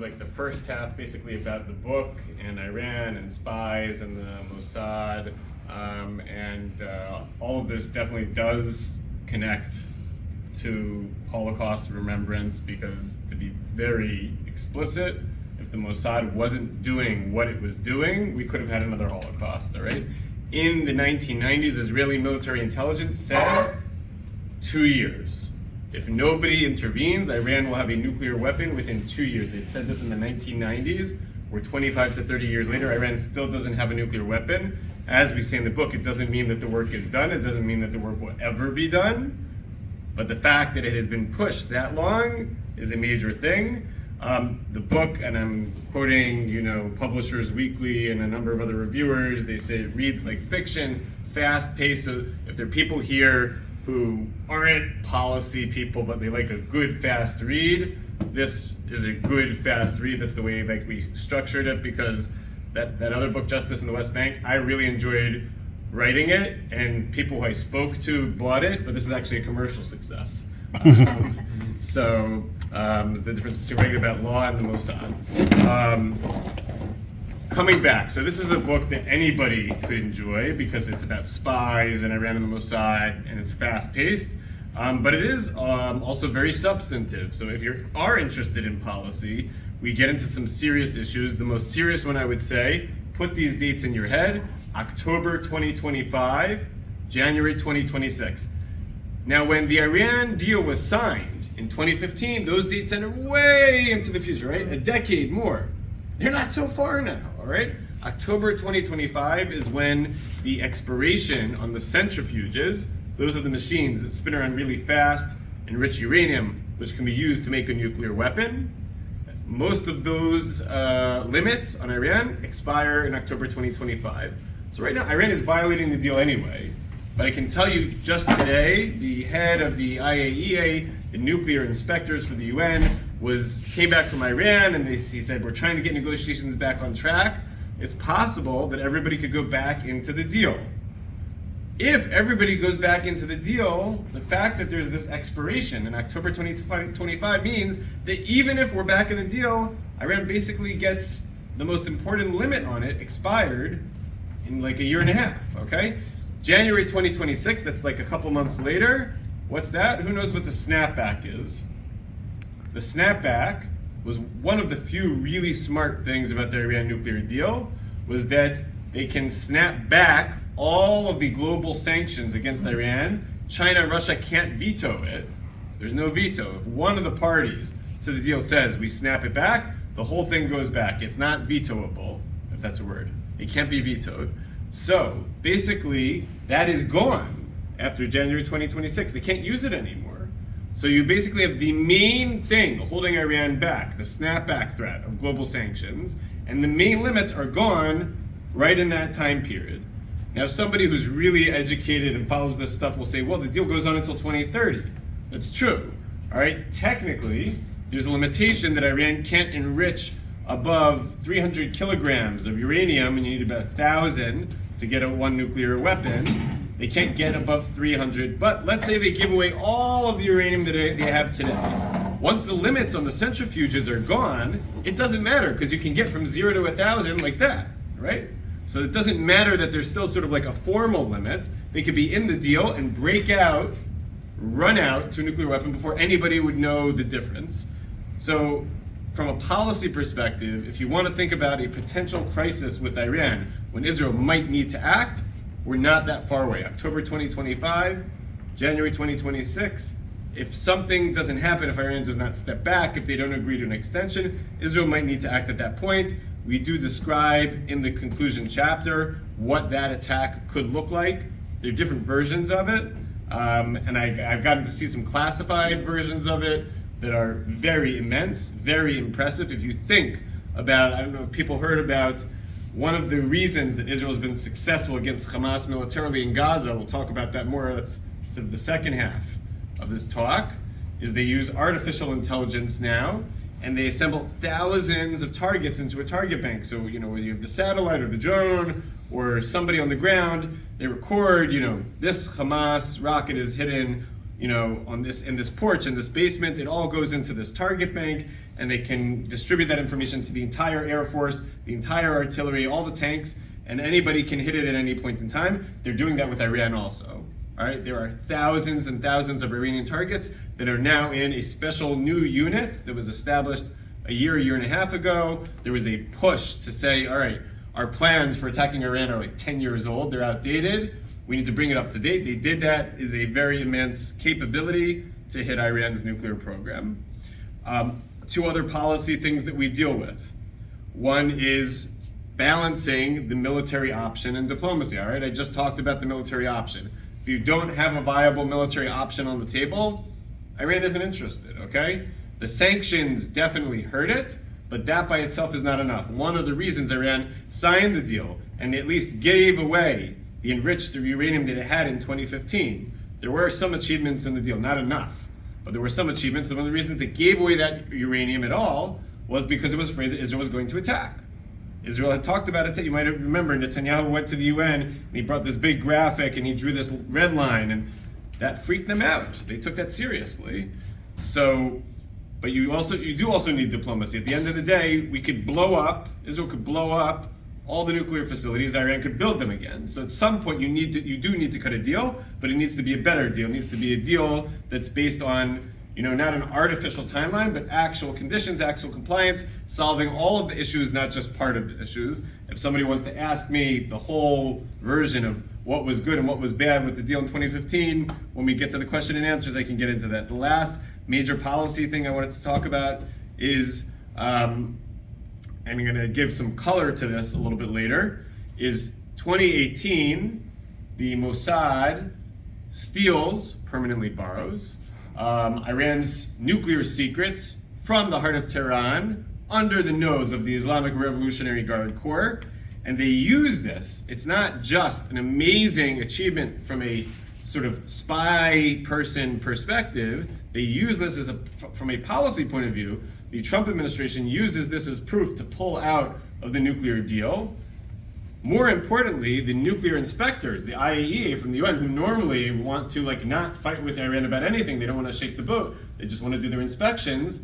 like the first half basically about the book and Iran and spies and the Mossad, and all of this definitely does connect to Holocaust remembrance, because to be very explicit, if the Mossad wasn't doing what it was doing, we could have had another Holocaust, all right? In the 1990s, Israeli military intelligence said 2 years. If nobody intervenes, Iran will have a nuclear weapon within 2 years. They'd said this in the 1990s. We're 25 to 30 years later. Iran still doesn't have a nuclear weapon. As we say in the book, it doesn't mean that the work is done. It doesn't mean that the work will ever be done. But the fact that it has been pushed that long is a major thing. The book, and I'm quoting, Publishers Weekly and a number of other reviewers, they say it reads like fiction, fast-paced. So if there are people here who aren't policy people, but they like a good, fast read, this is a good, fast read. That's the way we structured it, because that other book, Justice in the West Bank, I really enjoyed writing it, and people who I spoke to bought it, but this is actually a commercial success. So the difference between writing about law and the Mossad. Coming back, so this is a book that anybody could enjoy because it's about spies and Iran and the Mossad, and it's fast-paced, but it is also very substantive. So if you are interested in policy, we get into some serious issues. The most serious one, I would say, put these dates in your head: October 2025, January 2026. Now, when the Iran deal was signed in 2015, those dates entered way into the future, right? A decade more. They're not so far now, all right? October 2025 is when the expiration on the centrifuges, those are the machines that spin around really fast, enrich uranium, which can be used to make a nuclear weapon. Most of those limits on Iran expire in October 2025. So right now, Iran is violating the deal anyway. But I can tell you, just today, the head of the IAEA, the nuclear inspectors for the UN, came back from Iran, and he said, we're trying to get negotiations back on track. It's possible that everybody could go back into the deal. If everybody goes back into the deal, the fact that there's this expiration in October 2025 means that even if we're back in the deal, Iran basically gets the most important limit on it expired in like a year and a half, okay? January 2026, that's like a couple months later. What's that? Who knows what the snapback is? The snapback was one of the few really smart things about the Iran nuclear deal, was that they can snap back all of the global sanctions against Iran. China and Russia can't veto it. There's no veto. If one of the parties to the deal says we snap it back, the whole thing goes back. It's not vetoable, if that's a word. It can't be vetoed. So basically, that is gone after January 2026. They can't use it anymore. So you basically have the main thing holding Iran back, the snapback threat of global sanctions, and the main limits are gone right in that time period. Now, somebody who's really educated and follows this stuff will say, well, the deal goes on until 2030. That's true. All right, technically, there's a limitation that Iran can't enrich above 300 kilograms of uranium, and you need about 1,000 to get one nuclear weapon. They can't get above 300, but let's say they give away all of the uranium that they have today. Once the limits on the centrifuges are gone, it doesn't matter, because you can get from 0 to 1,000 like that, right? So it doesn't matter that there's still sort of like a formal limit. They could be in the deal and break out, run out to a nuclear weapon before anybody would know the difference. So from a policy perspective, if you want to think about a potential crisis with Iran, when Israel might need to act, we're not that far away. October 2025, January 2026. If something doesn't happen, if Iran does not step back, if they don't agree to an extension, Israel might need to act at that point. We do describe in the conclusion chapter what that attack could look like. There are different versions of it, and I've gotten to see some classified versions of it that are very immense, very impressive. If you think about, I don't know if people heard about one of the reasons that Israel has been successful against Hamas militarily in Gaza, we'll talk about that more, that's sort of the second half of this talk, is they use artificial intelligence now, and they assemble thousands of targets into a target bank. So, whether you have the satellite or the drone or somebody on the ground, they record, this Hamas rocket is hidden, in this porch, in this basement. It all goes into this target bank, and they can distribute that information to the entire Air Force, the entire artillery, all the tanks, and anybody can hit it at any point in time. They're doing that with Iran also. All right, there are thousands and thousands of Iranian targets that are now in a special new unit that was established a year and a half ago. There was a push to say, all right, our plans for attacking Iran are like 10 years old, they're outdated, we need to bring it up to date. They did that. Is a very immense capability to hit Iran's nuclear program. Two other policy things that we deal with. One is balancing the military option and diplomacy, all right? I just talked about the military option. If you don't have a viable military option on the table, Iran isn't interested, okay? The sanctions definitely hurt it, but that by itself is not enough. One of the reasons Iran signed the deal and at least gave away the enriched uranium that it had in 2015, there were some achievements in the deal, not enough, but there were some achievements. And one of the reasons it gave away that uranium at all was because it was afraid that Israel was going to attack. Israel had talked about it. You might remember Netanyahu went to the UN and he brought this big graphic and he drew this red line, and that freaked them out. They took that seriously. So, but you do also need diplomacy. At the end of the day, we could blow up, Israel could blow up all the nuclear facilities, Iran could build them again. So at some point you do need to cut a deal, but it needs to be a better deal. It needs to be a deal that's based on, not an artificial timeline, but actual conditions, actual compliance, solving all of the issues, not just part of the issues. If somebody wants to ask me the whole version of what was good and what was bad with the deal in 2015, when we get to the question and answers, I can get into that. The last major policy thing I wanted to talk about is, and I'm gonna give some color to this a little bit later, is 2018, the Mossad steals, permanently borrows, Iran's nuclear secrets from the heart of Tehran under the nose of the Islamic Revolutionary Guard Corps. And they use this. It's not just an amazing achievement from a sort of spy person perspective. They use this from a policy point of view. The Trump administration uses this as proof to pull out of the nuclear deal. More importantly, the nuclear inspectors, the IAEA from the UN, who normally want to not fight with Iran about anything, they don't want to shake the boat, they just want to do their inspections,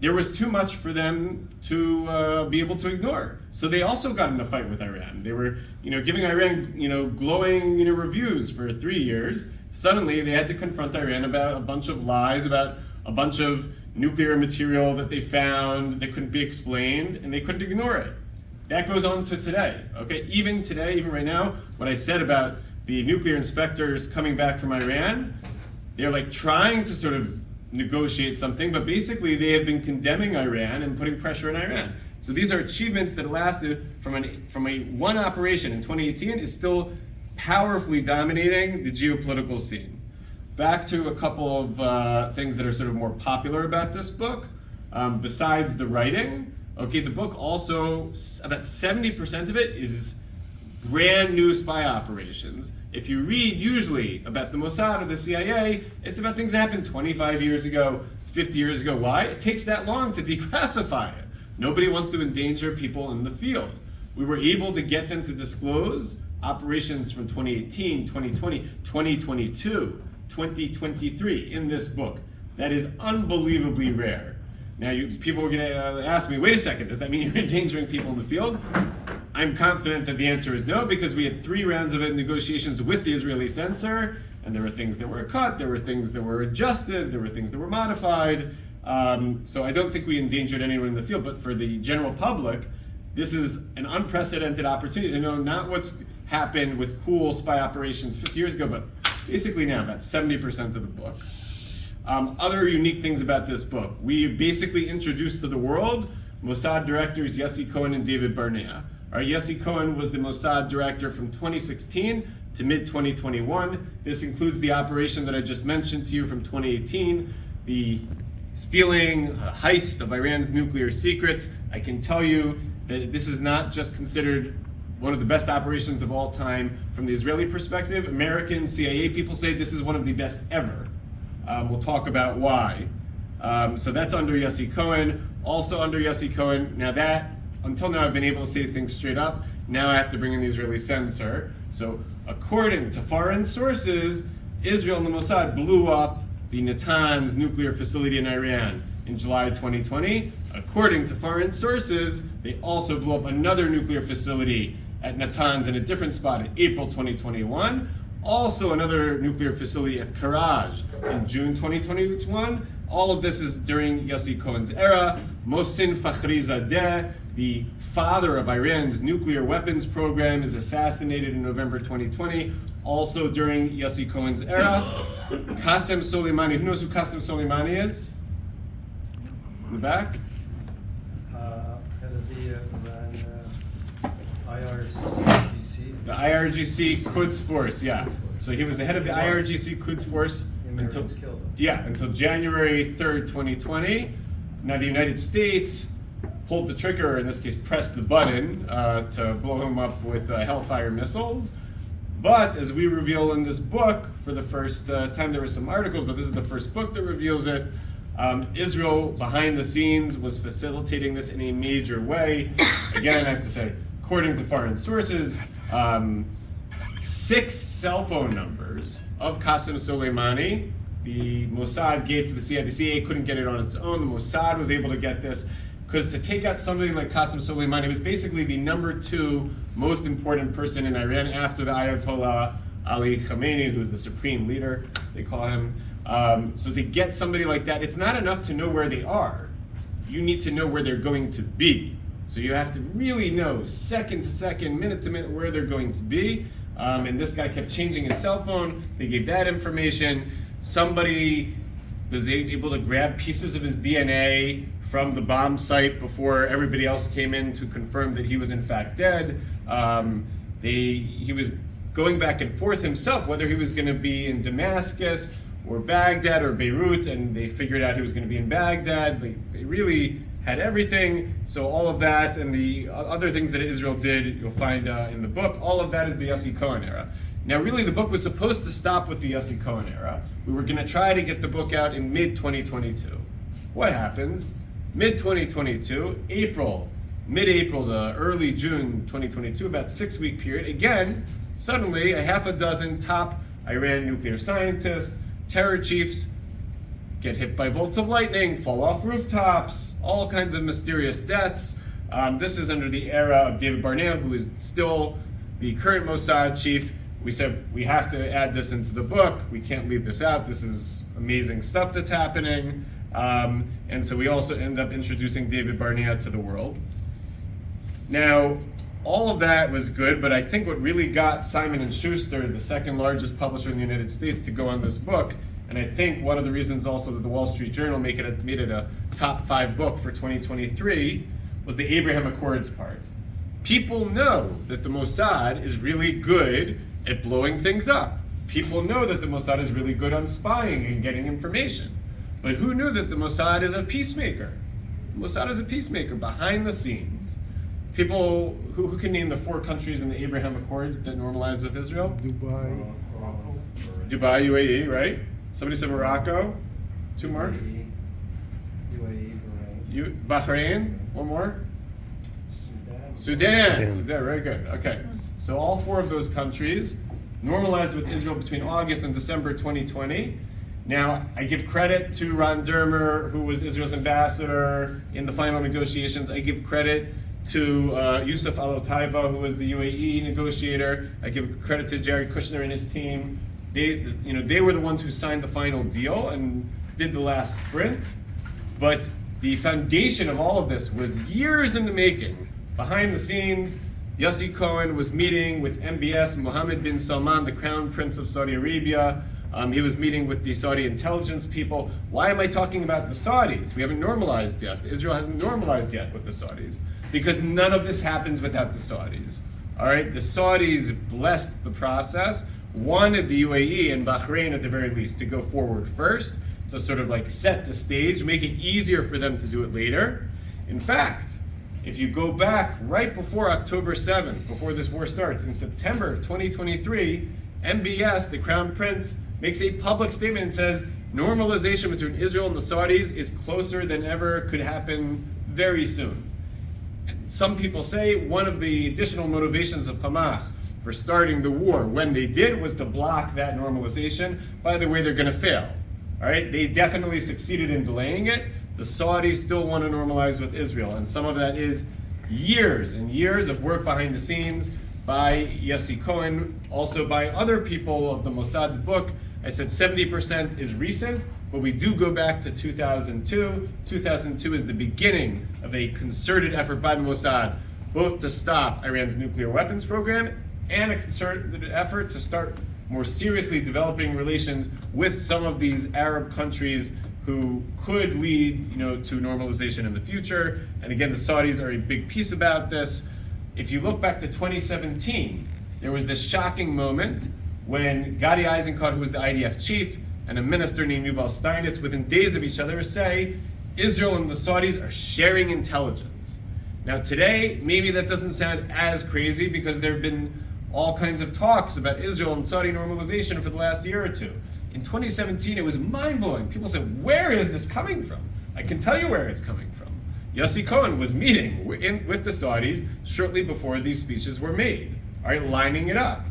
there was too much for them to be able to ignore. So they also got in a fight with Iran. They were giving Iran glowing reviews for 3 years. Suddenly they had to confront Iran about a bunch of lies, about a bunch of nuclear material that they found that couldn't be explained, and they couldn't ignore it. That goes on to today, okay? Even today, even right now, what I said about the nuclear inspectors coming back from Iran, they're trying to sort of negotiate something, but basically they have been condemning Iran and putting pressure on Iran. So these are achievements that lasted from a one operation in 2018 is still powerfully dominating the geopolitical scene. Back to a couple of things that are sort of more popular about this book, besides the writing. Okay, the book also, about 70% of it is brand new spy operations. If you read usually about the Mossad or the CIA, it's about things that happened 25 years ago, 50 years ago. Why? It takes that long to declassify it. Nobody wants to endanger people in the field. We were able to get them to disclose operations from 2018, 2020, 2022, 2023 in this book. That is unbelievably rare. Now, people are going to ask me, wait a second, does that mean you're endangering people in the field? I'm confident that the answer is no, because we had 3 rounds of negotiations with the Israeli censor, and there were things that were cut, there were things that were adjusted, there were things that were modified. So I don't think we endangered anyone in the field, but for the general public, this is an unprecedented opportunity to know not what's happened with cool spy operations 50 years ago, but basically now, about 70% of the book. Other unique things about this book. We basically introduced to the world Mossad directors Yossi Cohen and David Barnea. Yossi Cohen was the Mossad director from 2016 to mid-2021. This includes the operation that I just mentioned to you from 2018, the stealing, heist of Iran's nuclear secrets. I can tell you that this is not just considered one of the best operations of all time from the Israeli perspective. American CIA people say this is one of the best ever. We'll talk about why. So that's under Yossi Cohen. Also under Yossi Cohen, now that, until now I've been able to say things straight up. Now I have to bring in the Israeli censor. So according to foreign sources, Israel and the Mossad blew up the Natanz nuclear facility in Iran in July 2020. According to foreign sources, they also blew up another nuclear facility at Natanz in a different spot in April 2021. Also another nuclear facility at Karaj in June 2021. All of this is during Yossi Cohen's era. Mohsen Fakhrizadeh, the father of Iran's nuclear weapons program, is assassinated in November 2020, also during Yossi Cohen's era. Qasem Soleimani, who knows who Qasem Soleimani is? In the back? Head of the IRGC. The IRGC Quds Force, yeah. So he was the head of the IRGC Quds Force until January 3rd, 2020. Now the United States pulled the trigger, in this case pressed the button to blow him up with Hellfire missiles. But as we reveal in this book, for the first time there were some articles, but this is the first book that reveals it, Israel behind the scenes was facilitating this in a major way. Again, I have to say, according to foreign sources, 6 cell phone numbers of Qasem Soleimani, the Mossad gave to the CIA. The CIA couldn't get it on its own. The Mossad was able to get this, because to take out somebody like Qasem Soleimani was basically the number 2 most important person in Iran after the Ayatollah Ali Khamenei, who's the supreme leader, they call him. So to get somebody like that, it's not enough to know where they are. You need to know where they're going to be. So you have to really know second to second, minute to minute where they're going to be. And this guy kept changing his cell phone. They gave that information. Somebody was able to grab pieces of his DNA from the bomb site before everybody else came in to confirm that he was in fact dead. He was going back and forth himself, whether he was going to be in Damascus or Baghdad or Beirut, and they figured out he was going to be in Baghdad. They really had everything. So all of that and the other things that Israel did, you'll find in the book. All of that is the Yossi Cohen era. Now, really, the book was supposed to stop with the Yossi Cohen era. We were going to try to get the book out in mid-2022. What happens? Mid-2022, mid-April to early June 2022, about 6-week period, again, suddenly a half a dozen top Iran nuclear scientists, terror chiefs, get hit by bolts of lightning, fall off rooftops, all kinds of mysterious deaths. This is under the era of David Barnea, who is still the current Mossad chief. We said we have to add this into the book. We can't leave this out. This is amazing stuff that's happening. And so we also end up introducing David Barnea to the world. Now, all of that was good, but I think what really got Simon & Schuster, the second largest publisher in the United States, to go on this book, and I think one of the reasons also that the Wall Street Journal made it a top 5 book for 2023, was the Abraham Accords part. People know that the Mossad is really good at blowing things up. People know that the Mossad is really good on spying and getting information. But who knew that the Mossad is a peacemaker? The Mossad is a peacemaker behind the scenes. People who can name the 4 countries in the Abraham Accords that normalized with Israel? Dubai, UAE, right? Somebody said Morocco. 2 more? UAE, Bahrain. Bahrain. One more? Sudan, very good. Okay. So all 4 of those countries normalized with Israel between August and December 2020. Now, I give credit to Ron Dermer, who was Israel's ambassador in the final negotiations. I give credit to Yusuf Al-Otaiba, who was the UAE negotiator. I give credit to Jared Kushner and his team. They were the ones who signed the final deal and did the last sprint. But the foundation of all of this was years in the making. Behind the scenes, Yossi Cohen was meeting with MBS, Mohammed bin Salman, the Crown Prince of Saudi Arabia. He was meeting with the Saudi intelligence people. Why am I talking about the Saudis? We haven't normalized yet. Israel hasn't normalized yet with the Saudis, because none of this happens without the Saudis. All right, the Saudis blessed the process, wanted the UAE and Bahrain at the very least to go forward first, to sort of like set the stage, make it easier for them to do it later. In fact, if you go back right before October 7th, before this war starts, in September of 2023, MBS, the Crown Prince, makes a public statement and says normalization between Israel and the Saudis is closer than ever, could happen very soon. And some people say one of the additional motivations of Hamas for starting the war when they did was to block that normalization. By the way, they're going to fail. All right, they definitely succeeded in delaying it, the Saudis still want to normalize with Israel, and some of that is years and years of work behind the scenes by Yossi Cohen, also by other people of the Mossad book. I said 70% is recent, but we do go back to 2002. 2002 is the beginning of a concerted effort by the Mossad, both to stop Iran's nuclear weapons program and a concerted effort to start more seriously developing relations with some of these Arab countries who could lead, to normalization in the future. And again, the Saudis are a big piece about this. If you look back to 2017, there was this shocking moment when Gadi Eisenkot, who was the IDF chief, and a minister named Yuval Steinitz, within days of each other, say Israel and the Saudis are sharing intelligence. Now today, maybe that doesn't sound as crazy because there have been all kinds of talks about Israel and Saudi normalization for the last year or two. In 2017, it was mind-blowing. People said, where is this coming from? I can tell you where it's coming from. Yossi Cohen was meeting with the Saudis shortly before these speeches were made, all right, lining it up.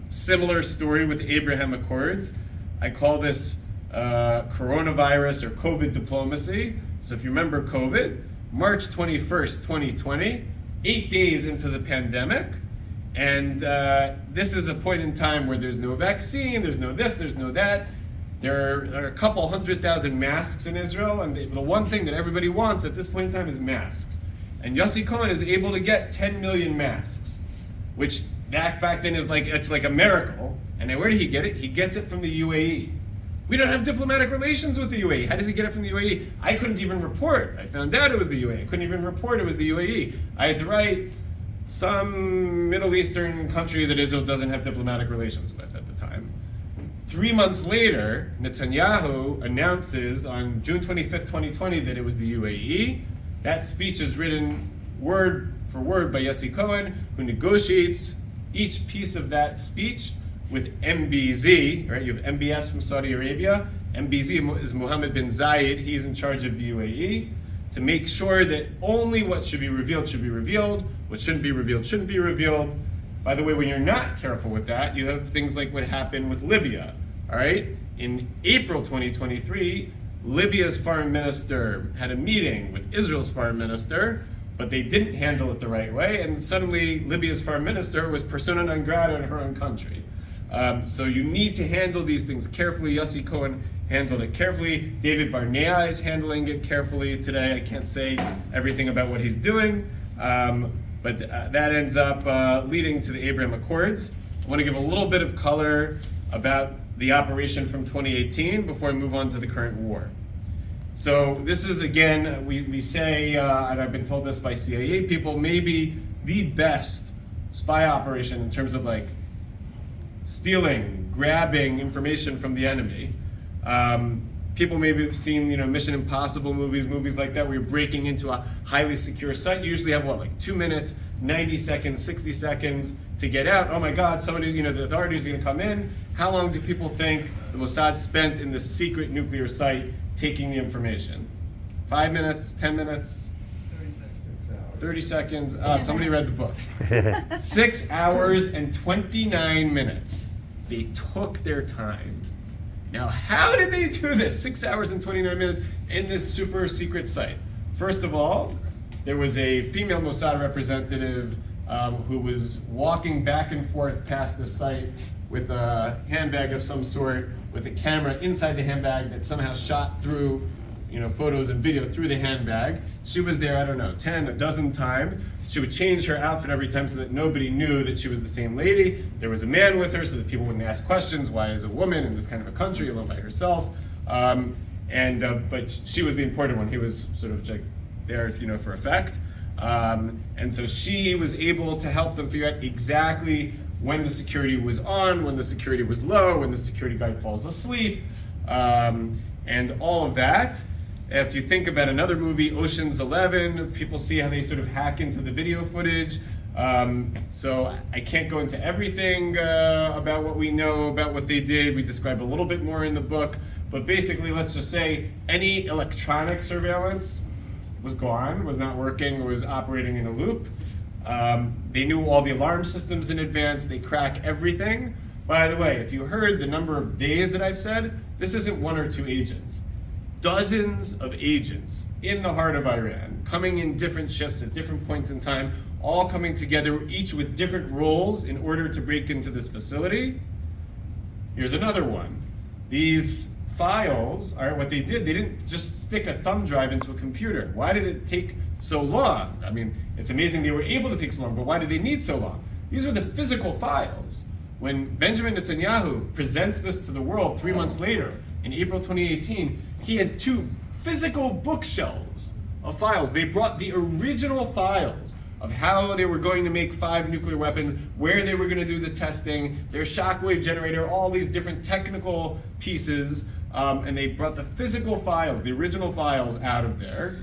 Similar story with Abraham Accords. I call this coronavirus or COVID diplomacy. So if you remember COVID, March 21st, 2020, 8 days into the pandemic, and this is a point in time where there's no vaccine, there's no this, there's no that. There are a couple 100,000 masks in Israel, and the one thing that everybody wants at this point in time is masks. And Yossi Cohen is able to get 10 million masks, which that back then it's like a miracle. And then where did he get it? He gets it from the UAE. We don't have diplomatic relations with the UAE. How does he get it from the UAE? I couldn't even report. I found out it was the UAE. I couldn't even report it was the UAE. I had to write some Middle Eastern country that Israel doesn't have diplomatic relations with at the time. 3 months later, Netanyahu announces on June 25th, 2020 that it was the UAE. That speech is written word for word by Yossi Cohen, who negotiates each piece of that speech with MBZ, right? You have MBS from Saudi Arabia. MBZ is Mohammed bin Zayed. He's in charge of the UAE to make sure that only what should be revealed, what shouldn't be revealed. By the way, when you're not careful with that, you have things like what happened with Libya, all right? In April 2023, Libya's foreign minister had a meeting with Israel's foreign minister, but they didn't handle it the right way, and suddenly Libya's foreign minister was persona non grata in her own country. So you need to handle these things carefully. Yossi Cohen handled it carefully. David Barnea is handling it carefully today. I can't say everything about what he's doing, but that ends up leading to the Abraham Accords. I want to give a little bit of color about the operation from 2018 before I move on to the current war. So this is, again, we say, and I've been told this by CIA people, maybe the best spy operation in terms of like stealing, grabbing information from the enemy. People maybe have seen, Mission Impossible movies like that, where you're breaking into a highly secure site. You usually have, 2 minutes, 90 seconds, 60 seconds to get out. Oh my God, somebody's, the authorities are gonna come in. How long do people think the Mossad spent in the secret nuclear site taking the information? 5 minutes, 10 minutes? 30 seconds. Somebody read the book. 6 hours and 29 minutes. They took their time. Now, how did they do this? 6 hours and 29 minutes in this super secret site. First of all, there was a female Mossad representative who was walking back and forth past the site with a handbag of some sort, with a camera inside the handbag that somehow shot through, photos and video through the handbag. She was there, 10, a dozen times. She would change her outfit every time so that nobody knew that she was the same lady. There was a man with her so that people wouldn't ask questions. Why is a woman in this kind of a country alone by herself? But she was the important one. He was sort of like there, for effect. And so she was able to help them figure out exactly when the security was on, when the security was low, when the security guard falls asleep, and all of that. If you think about another movie, Ocean's 11, people see how they sort of hack into the video footage. So I can't go into everything about what we know, about what they did. We describe a little bit more in the book. But basically, let's just say any electronic surveillance was gone, was not working, was operating in a loop. They knew all the alarm systems in advance. They crack everything. By the way, if you heard the number of days that I've said, this isn't 1 or 2 agents. dozens of agents in the heart of Iran, coming in different shifts at different points in time, all coming together, each with different roles in order to break into this facility. Here's another one. These files are what they did. They didn't just stick a thumb drive into a computer. Why did it take so long? I mean, it's amazing they were able to take so long, but why did they need so long? These are the physical files. When Benjamin Netanyahu presents this to the world 3 months later, in April 2018, he has 2 physical bookshelves of files. They brought the original files of how they were going to make 5 nuclear weapons, where they were going to do the testing, their shockwave generator, all these different technical pieces, and they brought the physical files, the original files, out of there.